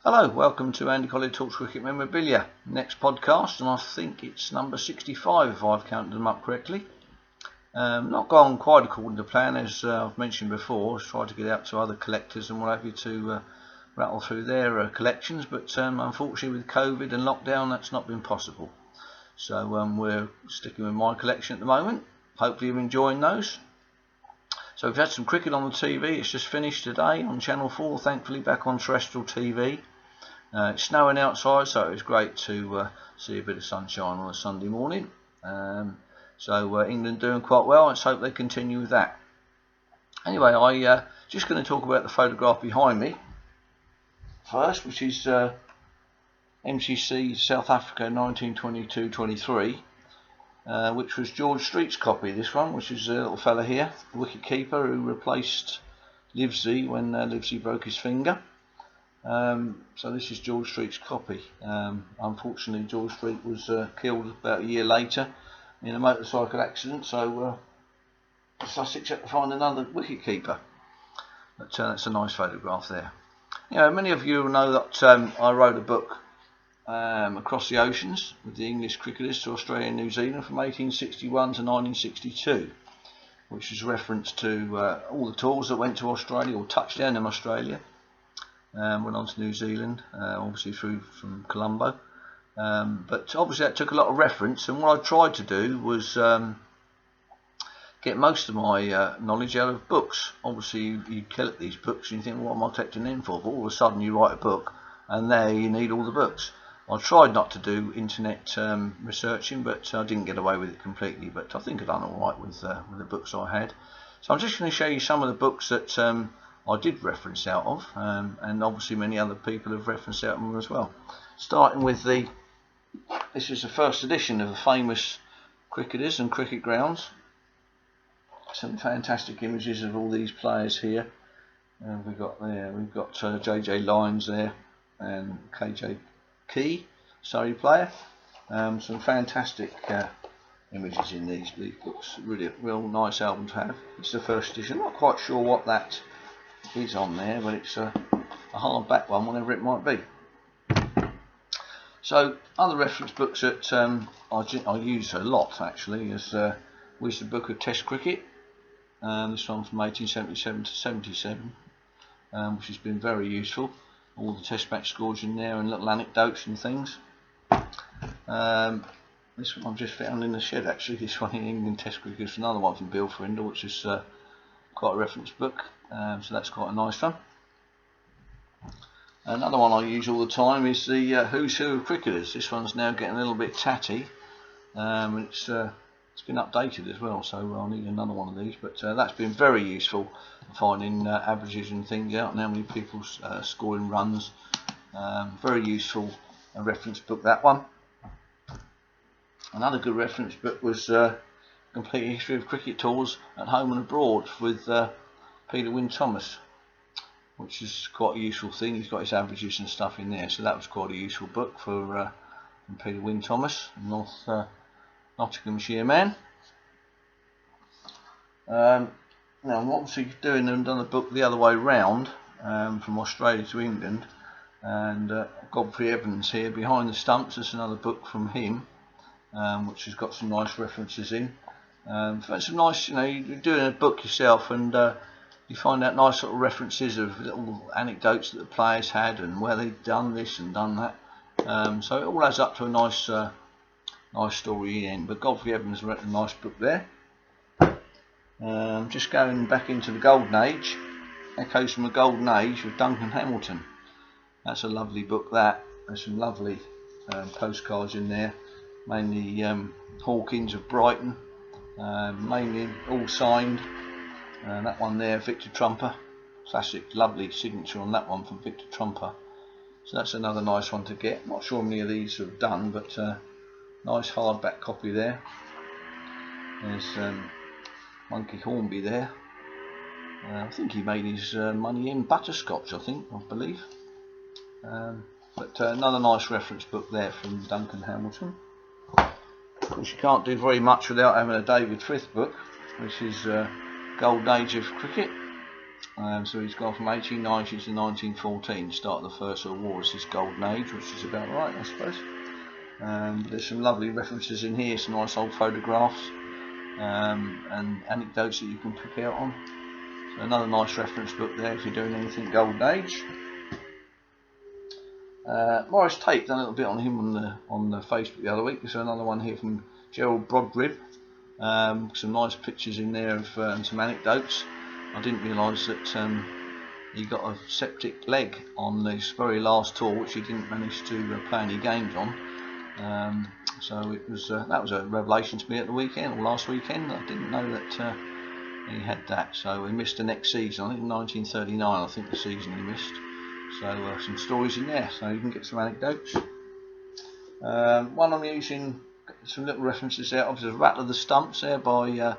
Hello, welcome to Andy Collier-talks Cricket Memorabilia. Next podcast, and I think it's number 65 if I've counted them up correctly. Not gone quite according to plan, as I've mentioned before. I've tried to get out to other collectors and what have you to rattle through their collections, but unfortunately with COVID and lockdown that's not been possible. So we're sticking with my collection at the moment. Hopefully you're enjoying those. So we've had some cricket on the TV. It's just finished today on Channel 4, thankfully back on terrestrial TV. It's snowing outside, so it was great to see a bit of sunshine on a Sunday morning. So England doing quite well. Let's hope they continue with that. Anyway, I'm just going to talk about the photograph behind me first, which is MCC South Africa 1922-23. Which was George Street's copy, this one, which is a little fella here, wicket keeper, who replaced Livesey when Livesey broke his finger. So this is George Street's copy. Unfortunately, George Street was killed about a year later in a motorcycle accident, so Sussex had to find another wicket keeper. But that's a nice photograph there. You know, many of you will know that I wrote a book across the oceans with the English cricketers to Australia and New Zealand from 1861 to 1962, which is reference to all the tours that went to Australia or touched down in Australia, went on to New Zealand, obviously through from Colombo, but obviously that took a lot of reference, and what I tried to do was get most of my knowledge out of books. Obviously you collect these books and you think, well, what am I collecting them for? But all of a sudden you write a book and there you need all the books. I tried not to do internet researching, but I didn't get away with it completely. But I think I've done all right with the books I had. So I'm just going to show you some of the books that I did reference out of, and obviously many other people have referenced out of them as well. Starting with this is the first edition of the famous cricketers and cricket grounds. Some fantastic images of all these players here. We've got JJ Lyons there and KJ Key, Surrey player. Some fantastic images in these books. Really a real nice album to have. It's the first edition. I'm not quite sure what that is on there, but it's a hardback one, whatever it might be. So other reference books that I use a lot actually is was the book of Test Cricket. This one from 1877 to 77, which has been very useful. All the test match scores in there and little anecdotes and things. This one I've just found in the shed actually. This one in England Test Cricket is another one from Bill Frindle, which is quite a reference book. So that's quite a nice one. Another one I use all the time is the Who's Who of Cricketers. This one's now getting a little bit tatty. It's been updated as well, so I'll need another one of these. But that's been very useful for finding averages and things out, and how many people scoring runs. Very useful reference book, that one. Another good reference book was Complete History of Cricket Tours at Home and Abroad with Peter Wynne-Thomas, which is quite a useful thing. He's got his averages and stuff in there, so that was quite a useful book for from Peter Wynne-Thomas, Nottinghamshire man. Now I'm obviously doing and done the book the other way round, from Australia to England, and Godfrey Evans here behind the stumps. There's another book from him, which has got some nice references in. Some nice, you know, you're doing a book yourself, and you find out nice little references of little anecdotes that the players had and where they'd done this and done that. So it all adds up to a nice story in the end. But Godfrey Evans wrote a nice book there. Just going back into the Golden Age, Echoes from the Golden Age with Duncan Hamilton. That's a lovely book, that. There's some lovely postcards in there, mainly Hawkins of Brighton, mainly all signed. That one there, Victor Trumper. Classic, lovely signature on that one from Victor Trumper. So that's another nice one to get. Not sure how many of these have done, but nice hardback copy there. There's Monkey Hornby there. I think he made his money in butterscotch, I believe. But another nice reference book there from Duncan Hamilton. Of course, you can't do very much without having a David Frith book, which is Golden Age of Cricket. So he's gone from 1890 to 1914, start of the First World War as his golden age, which is about right, I suppose. There's some lovely references in here, some nice old photographs and anecdotes that you can pick out on. So another nice reference book there if you're doing anything golden age. Morris Tate, done a little bit on him on the Facebook the other week. There's another one here from Gerald Brodrib. Some nice pictures in there of and some anecdotes. I didn't realise that he got a septic leg on this very last tour, which he didn't manage to play any games on. So it was that was a revelation to me at the weekend, or last weekend. I didn't know that he had that. So he missed the next season. I think 1939. I think the season he missed. So some stories in there, so you can get some anecdotes. One I'm using some little references there. Obviously, Rattle of the Stumps there by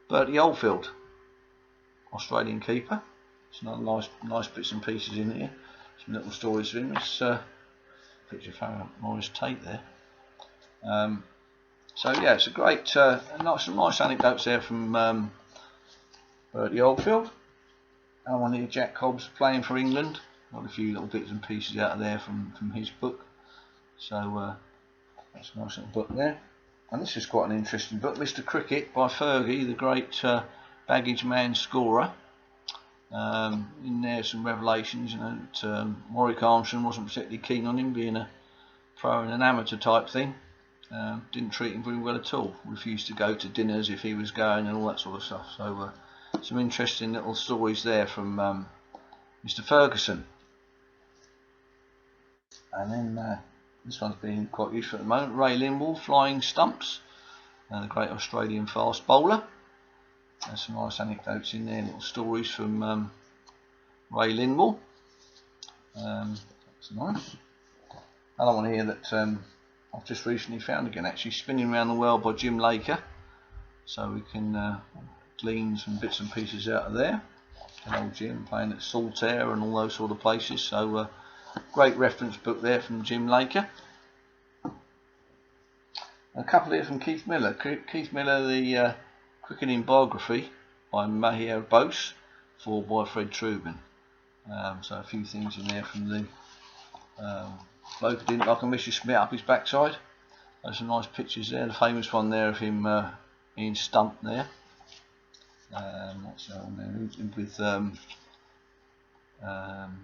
Bertie Oldfield, Australian keeper. Some other nice bits and pieces in here. Some little stories in this picture of Morris Tate there. So yeah, it's a great, some nice anecdotes there from Bertie Oldfield. And one here, Jack Hobbs playing for England. Got a few little bits and pieces out of there from his book. So that's a nice little book there. And this is quite an interesting book, Mr. Cricket by Fergie, the great baggage man scorer. In there some revelations, you know, that Warwick Armstrong wasn't particularly keen on him being a pro and an amateur type thing. Didn't treat him very well at all. Refused to go to dinners if he was going and all that sort of stuff. So some interesting little stories there from Mr. Ferguson. And then this one's been quite useful at the moment. Ray Lindwall, Flying Stumps, the great Australian fast bowler. There's some nice anecdotes in there, little stories from Ray Lindwall. That's nice. Another one here that I've just recently found again, actually, Spinning Around the World by Jim Laker. So we can glean some bits and pieces out of there. And old Jim playing at Saltaire and all those sort of places. So great reference book there from Jim Laker. A couple here from Keith Miller. Keith Miller, the cricketing biography by Maher Bose, forward by Fred Trubin. So a few things in there from the bloke who didn't like a Mrs. Smith up his backside. There's some nice pictures there. The famous one there of him being stumped there. That's on there with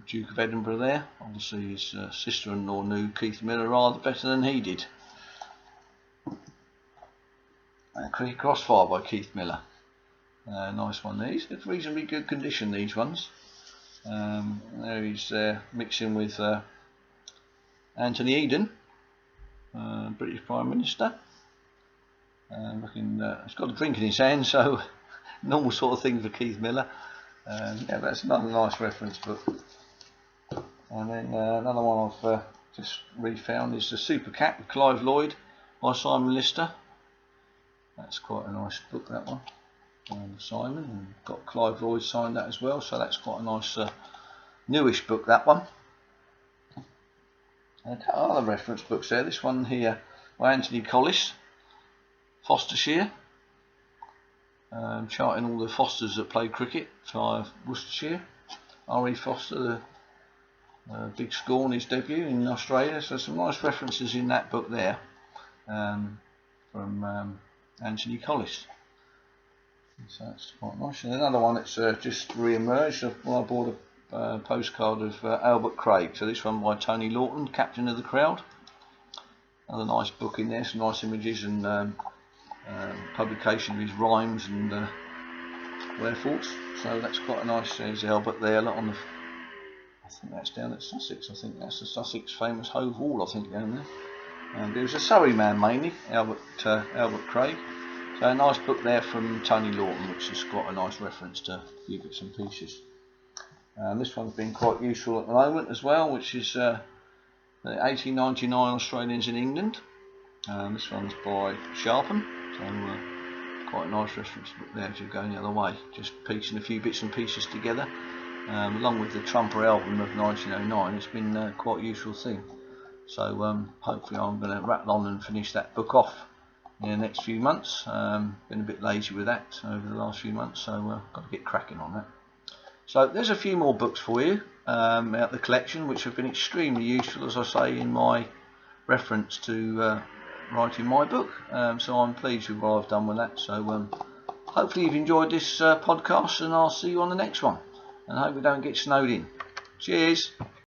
Duke of Edinburgh there. Obviously his sister-in-law knew Keith Miller rather better than he did. Cricket Crossfire by Keith Miller. Nice one there. He's in reasonably good condition, these ones. There he's mixing with Anthony Eden, British Prime Minister. He's got a drink in his hand, so normal sort of thing for Keith Miller. Yeah, that's another nice reference book. And then another one I've just refound is the Super Cat with Clive Lloyd by Simon Lister. That's quite a nice book, that one. Simon, and got Clive Lloyd signed that as well, so that's quite a nice newish book, that one. And other reference books there. This one here by Anthony Collis, Fostershire, charting all the Fosters that play cricket via Worcestershire. R.E. Foster, the big score in his debut in Australia. So some nice references in that book there from Anthony Collis. So that's quite nice. And another one that's just re-emerged. I bought a postcard of Albert Craig. So this one by Tony Lawton, Captain of the Crowd. Another nice book in there, some nice images and publication of his rhymes and wherefores. So that's quite a nice. There's Albert there, on the. I think that's down at Sussex. I think that's the Sussex famous Hove Hall. I think down there. And he was a Surrey man mainly, Albert Craig. So a nice book there from Tony Lawton, which is quite a nice reference to a few bits and pieces. This one's been quite useful at the moment as well, which is the 1899 Australians in England. This one's by Sharpen, so quite a nice reference book there if you're going the other way. Just piecing a few bits and pieces together, along with the Trumper album of 1909. It's been quite a useful thing. So hopefully I'm going to rattle on and finish that book off in the next few months. Been a bit lazy with that over the last few months, so got to get cracking on that. So there's a few more books for you out the collection, which have been extremely useful, as I say, in my reference to writing my book. So I'm pleased with what I've done with that. So hopefully you've enjoyed this podcast, and I'll see you on the next one. And I hope we don't get snowed in. Cheers.